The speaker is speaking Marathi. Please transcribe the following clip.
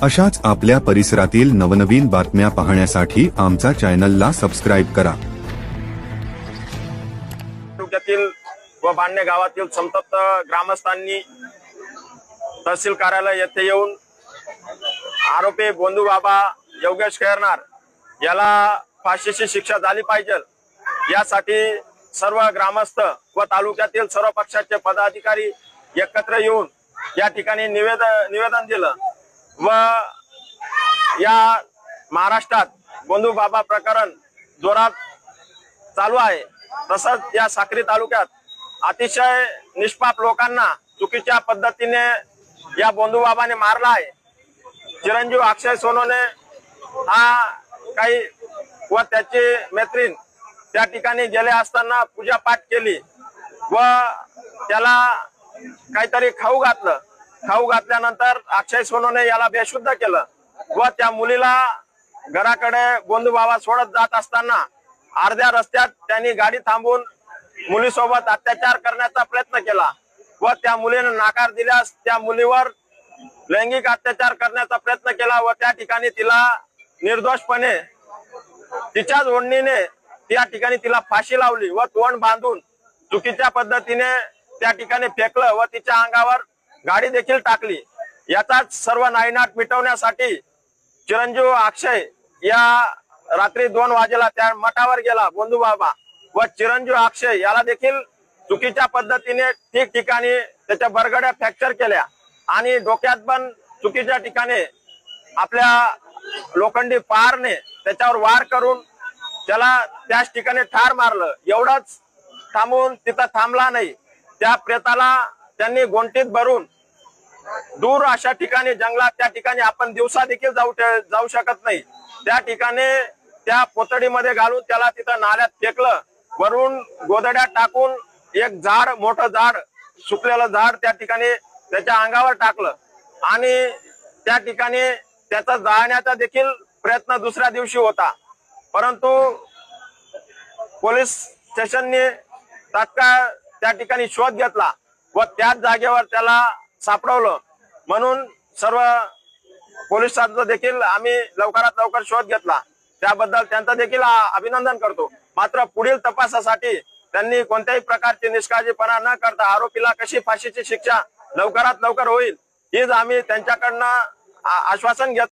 अशाच आपल्या परिसरातील नवनवीन बातम्या पाहण्यासाठी आमचा चॅनलला सबस्क्राइब करा। तालुक्यातील व बांडणे गावातील संतप्त ग्रामस्थांनी तहसील कार्यालय येथे येऊन आरोपी गोंदू बाबा योगेश खैरनार याला फाशीची शिक्षा झाली पाहिजे यासाठी सर्व ग्रामस्थ व तालुक्यातील सर्व पक्षाचे पदाधिकारी एकत्र येऊन या ठिकाणी निवेदन दिलं व या महाराष्ट्रात गोंदू बाबा प्रकरण जोरात चालू आहे। तसंच या साक्री तालुक्यात अतिशय निष्पाप लोकांना चुकीच्या पद्धतीने या गोंदू बाबाने मारला आहे। चिरंजीव अक्षय सोनवणे हा काही व त्याची मैत्रीण त्या ठिकाणी गेले असताना पूजा पाठ केली व त्याला काहीतरी खाऊ घातलं। खाऊ घातल्यानंतर अक्षय सोनवणे याला बेशुद्ध केलं व त्या मुलीला घराकडे गोंदू बाबा सोडत जात असताना अर्ध्या रस्त्यात त्यांनी गाडी थांबवून मुलीसोबत अत्याचार करण्याचा प्रयत्न केला व त्या मुलीने नकार दिल्यास त्या मुलीवर लैंगिक अत्याचार करण्याचा प्रयत्न केला व त्या ठिकाणी तिला निर्दोषपणे तिच्याच ओढणीने त्या ठिकाणी तिला फाशी लावली व तोंड बांधून चुकीच्या पद्धतीने त्या ठिकाणी फेकलं व तिच्या अंगावर गाडी देखील टाकली। याचाच सर्व नाईनाट मिटवण्यासाठी चिरंजीव अक्षय या रात्री 2 वाजेला त्या मठावर गेला गोंदू बाबा व चिरंजीव अक्षय याला देखील चुकीच्या पद्धतीने ठिकठिकाणी त्याच्या बरगड्या फ्रॅक्चर केल्या आणि डोक्यात पण चुकीच्या ठिकाणी आपल्या लोखंडी पारने त्याच्यावर वार करून त्याला त्याच ठिकाणी ठार मारलं। एवढंच थांबून तिथं थांबला नाही, त्या प्रेताला त्यांनी गोंटीत भरून दूर अशा ठिकाणी जंगलात त्या ठिकाणी आपण दिवसा देखील जाऊ शकत नाही त्या ठिकाणी त्या पोतडीमध्ये घालून त्याला तिथं नाल्यात फेकलं। वरून गोदड्यात टाकून एक झाड, मोठं झाड, सुकलेलं झाड त्या ठिकाणी त्याच्या अंगावर टाकलं आणि त्या ठिकाणी त्याचा जाळण्याचा देखील प्रयत्न दुसऱ्या दिवशी होता, परंतु पोलीस स्टेशनने तात्काळ त्या ठिकाणी शोध घेतला व त्याच जागेवर त्याला सापडवलं। म्हणून सर्व पोलिसांचा देखील आम्ही लवकरात लवकर शोध घेतला, त्याबद्दल त्यांचं देखील अभिनंदन करतो। मात्र पुढील तपासासाठी त्यांनी कोणत्याही प्रकारची निष्काळजीपणा न करता आरोपीला कशी फाशीची शिक्षा लवकरात लवकर होईल हीच आम्ही त्यांच्याकडनं आश्वासन घेतो।